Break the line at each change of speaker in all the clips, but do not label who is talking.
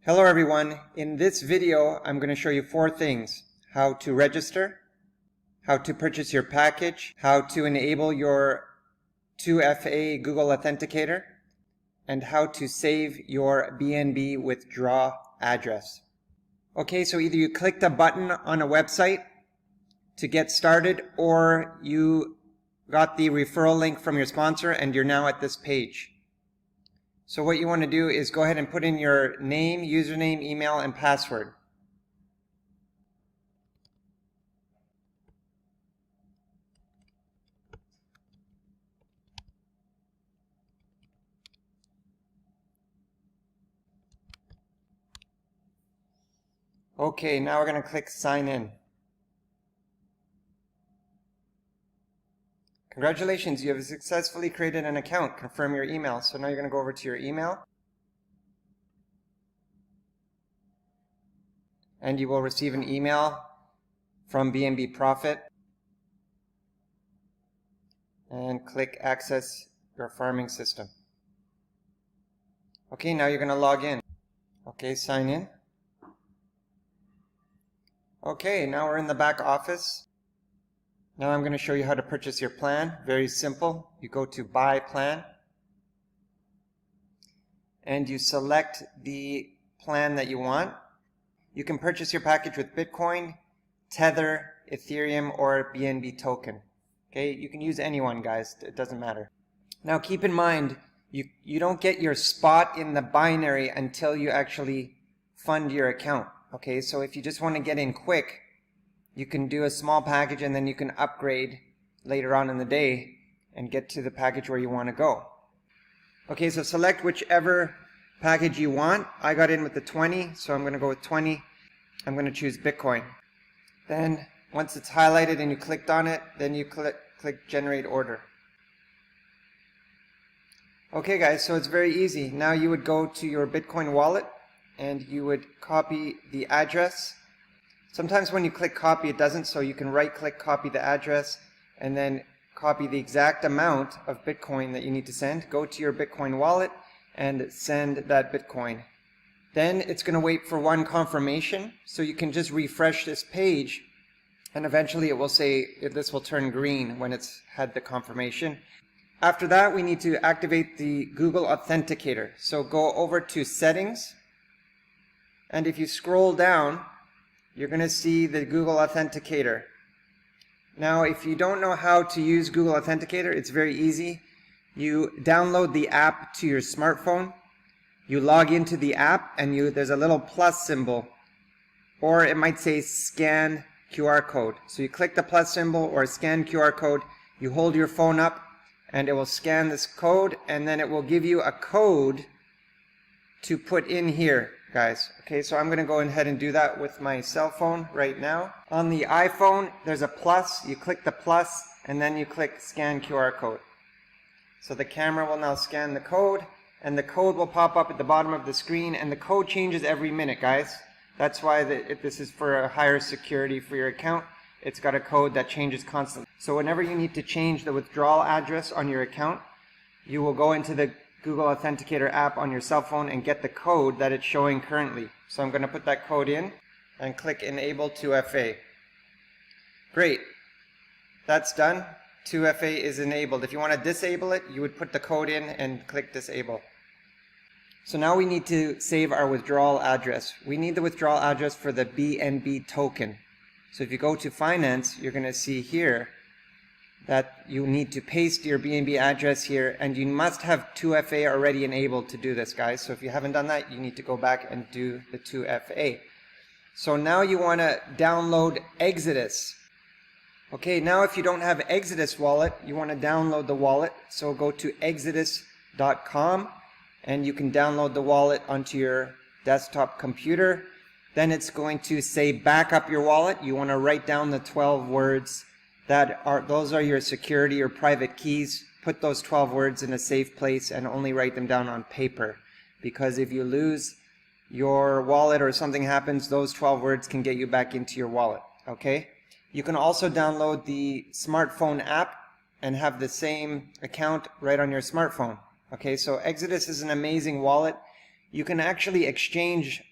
Hello everyone. In this video, I'm going to show you 4 things: how to register, how to purchase your package, how to enable your 2FA Google Authenticator, and how to save your BNB withdraw address. Okay, so either you clicked a button on a website to get started, or you got the referral link from your sponsor and you're now at this page. So what you want to do is go ahead and put in your name, username, email, and password. Okay, now we're going to click sign in. Congratulations, you have successfully created an account. Confirm your email. So now you're going to go over to your email. And you will receive an email from BNBPROFIT. And click access your farming system. Okay, now you're going to log in. Okay, sign in. Okay, now we're in the back office. Now I'm going to show you how to purchase your plan. Very simple. You go to buy plan and you select the plan that you want. You can purchase your package with Bitcoin, Tether, Ethereum, or BNB token. Okay, you can use any one, guys. It doesn't matter. Now keep in mind, you don't get your spot in the binary until you actually fund your account. Okay, so if you just want to get in quick, you can do a small package and then you can upgrade later on in the day and get to the package where you want to go. Okay, so select whichever package you want. I got in with the 20, so I'm going to go with 20. I'm going to choose Bitcoin. Then once it's highlighted and you clicked on it, then you click generate order. Okay guys, so it's very easy. Now you would go to your Bitcoin wallet and you would copy the address. Sometimes when you click copy it doesn't, so you can right click, copy the address, and then copy the exact amount of Bitcoin that you need to send. Go to your Bitcoin wallet and send that Bitcoin. Then it's going to wait for one confirmation, so you can just refresh this page and eventually it will say this will turn green when it's had the confirmation. After that, we need to activate the Google Authenticator. So go over to settings, and if you scroll down, you're going to see the Google Authenticator. Now, if you don't know how to use Google Authenticator, it's very easy. You download the app to your smartphone. You log into the app and there's a little plus symbol, or it might say scan QR code. So you click the plus symbol or scan QR code, you hold your phone up and it will scan this code, and then it will give you a code to put in here, guys. Okay, so I'm going to go ahead and do that with my cell phone right now. On the iPhone, there's a plus. You click the plus and then you click scan QR code. So the camera will now scan the code, and the code will pop up at the bottom of the screen, and the code changes every minute, guys. That's why this is for a higher security for your account. It's got a code that changes constantly. So whenever you need to change the withdrawal address on your account, you will go into the Google Authenticator app on your cell phone and get the code that it's showing currently. So I'm going to put that code in and click enable 2FA. Great. That's done. 2FA is enabled. If you want to disable it, you would put the code in and click disable. So now we need to save our withdrawal address. We need the withdrawal address for the BNB token. So if you go to finance, you're going to see here that you need to paste your BNB address here, and you must have 2FA already enabled to do this, guys. So if you haven't done that, you need to go back and do the 2FA. So now you want to download Exodus. Okay, now if you don't have Exodus wallet, you want to download the wallet. So go to exodus.com and you can download the wallet onto your desktop computer. Then it's going to say back up your wallet. You want to write down the 12 words those are your security or private keys. Put those 12 words in a safe place and only write them down on paper, because if you lose your wallet or something happens, those 12 words can get you back into your wallet. Okay? You can also download the smartphone app and have the same account right on your smartphone. Okay, so Exodus is an amazing wallet. You can actually exchange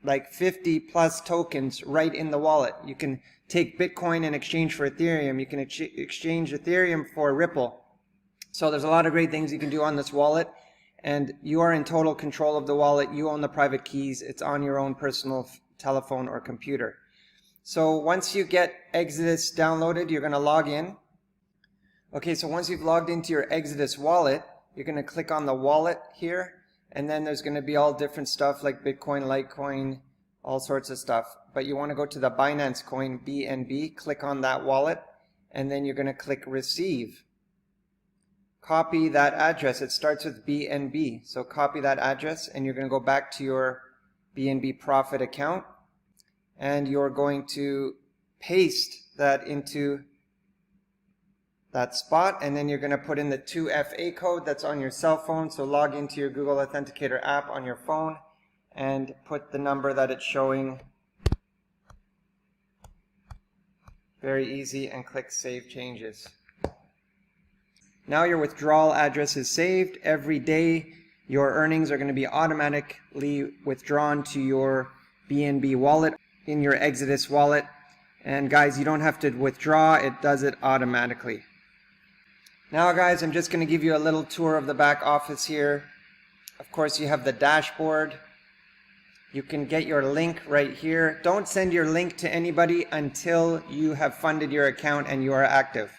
like 50 plus tokens right in the wallet. You can take Bitcoin in exchange for Ethereum. You can exchange Ethereum for Ripple. So there's a lot of great things you can do on this wallet, and you are in total control of the wallet. You own the private keys. It's on your own personal telephone or computer. So once you get Exodus downloaded, you're going to log in. Okay, so once you've logged into your Exodus wallet, you're going to click on the wallet here, and then there's going to be all different stuff like Bitcoin, Litecoin, all sorts of stuff. But you want to go to the Binance coin BNB, click on that wallet, and then you're going to click receive. Copy that address. It starts with BNB, so copy that address, and you're going to go back to your BNB Profit account, and you're going to paste that into that spot, and then you're going to put in the 2FA code that's on your cell phone. So log into your Google Authenticator app on your phone and put the number that it's showing. Very easy, and click Save Changes. Now your withdrawal address is saved. Every day your earnings are going to be automatically withdrawn to your BNB wallet in your Exodus wallet. And guys, you don't have to withdraw, it does it automatically. Now guys, I'm just going to give you a little tour of the back office here. Of course, you have the dashboard. You can get your link right here. Don't send your link to anybody until you have funded your account and you are active.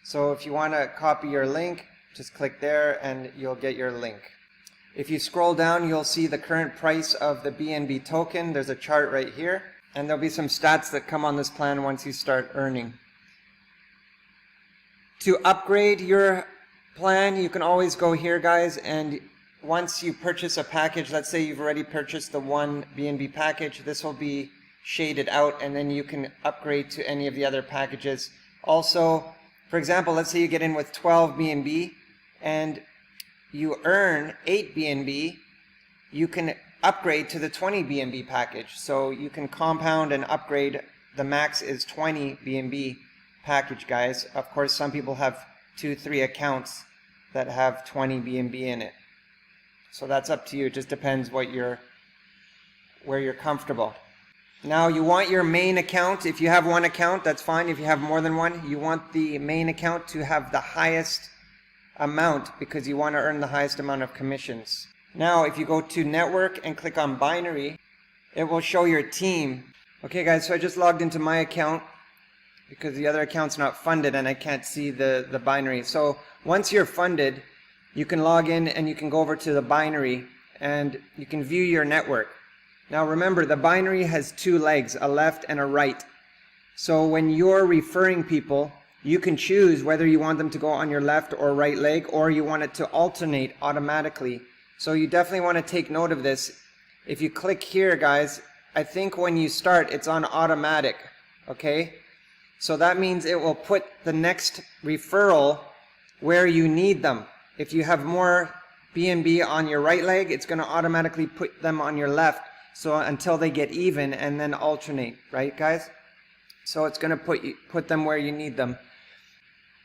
So if you want to copy your link, just click there and you'll get your link. If you scroll down, you'll see the current price of the BNB token. There's a chart right here, and there'll be some stats that come on this plan once you start earning. To upgrade your plan, you can always go here, guys, and once you purchase a package, let's say you've already purchased the one BNB package, this will be shaded out, and then you can upgrade to any of the other packages. Also, for example, let's say you get in with 12 BNB and you earn 8 BNB, you can upgrade to the 20 BNB package. So you can compound and upgrade. The max is 20 BNB package, guys. Of course, some people have 2-3 accounts that have 20 BNB in it. So that's up to you. It just depends where you're comfortable. Now you want your main account. If you have one account, that's fine. If you have more than one, you want the main account to have the highest amount because you want to earn the highest amount of commissions. Now if you go to network and click on binary, it will show your team. Okay guys, so I just logged into my account because the other account's not funded and I can't see the binary. So once you're funded, you can log in and you can go over to the binary and you can view your network. Now remember, the binary has two legs, a left and a right. So when you're referring people, you can choose whether you want them to go on your left or right leg, or you want it to alternate automatically. So you definitely want to take note of this. If you click here, guys, I think when you start, it's on automatic, okay? So that means it will put the next referral where you need them. If you have more BNB on your right leg, it's going to automatically put them on your left. So until they get even and then alternate, right guys? So it's going to put them where you need them.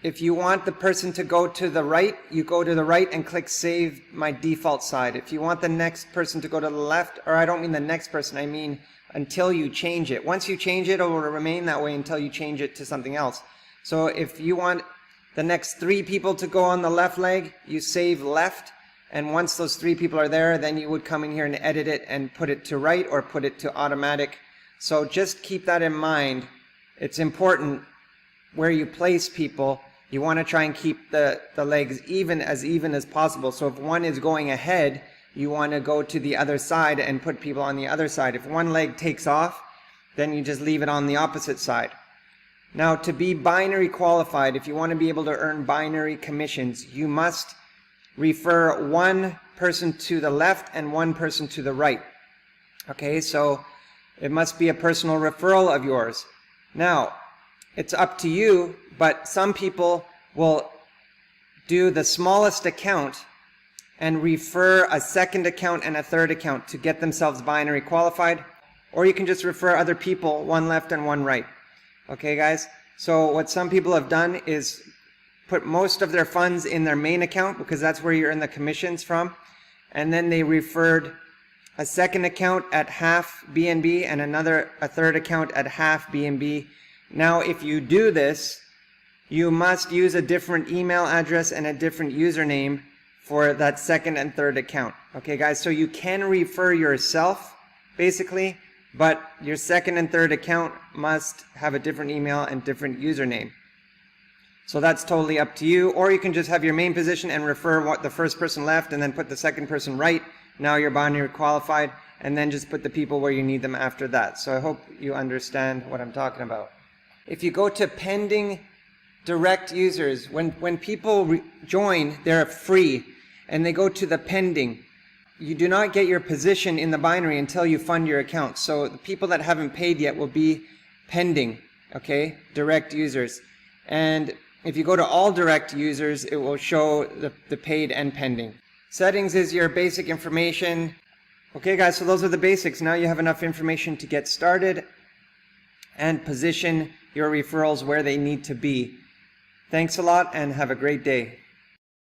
If you want the person to go to the right, you go to the right and click save my default side. If you want the next person to go to the left, or I don't mean the next person, I mean until you change it. Once you change it, it will remain that way until you change it to something else. So if you want the next 3 people to go on the left leg, you save left. And once those 3 people are there, then you would come in here and edit it and put it to right or put it to automatic. So just keep that in mind. It's important where you place people. You want to try and keep the legs even as possible. So if one is going ahead, you want to go to the other side and put people on the other side. If one leg takes off, then you just leave it on the opposite side. Now to be binary qualified, if you want to be able to earn binary commissions, you must refer one person to the left and one person to the right. Okay, so it must be a personal referral of yours. Now, it's up to you, but some people will do the smallest account and refer a second account and a third account to get themselves binary qualified, or you can just refer other people, one left and one right. Okay, guys? So what some people have done is put most of their funds in their main account because that's where you earn the commissions from, and then they referred a second account at half BNB, and a third account at half BNB. Now, if you do this, you must use a different email address and a different username for that second and third account. Okay, guys, so you can refer yourself, basically, but your second and third account must have a different email and different username. So that's totally up to you. Or you can just have your main position and refer what the first person left and then put the second person right. Now you're binary qualified, and then just put the people where you need them after that. So I hope you understand what I'm talking about. If you go to pending direct users, when people join, they're free, and they go to the pending. You do not get your position in the binary until you fund your account. So the people that haven't paid yet will be pending, okay, direct users. And if you go to all direct users, it will show the paid and pending. Settings is your basic information. Okay guys, so those are the basics. Now you have enough information to get started and position your referrals where they need to be. Thanks a lot and have a great day.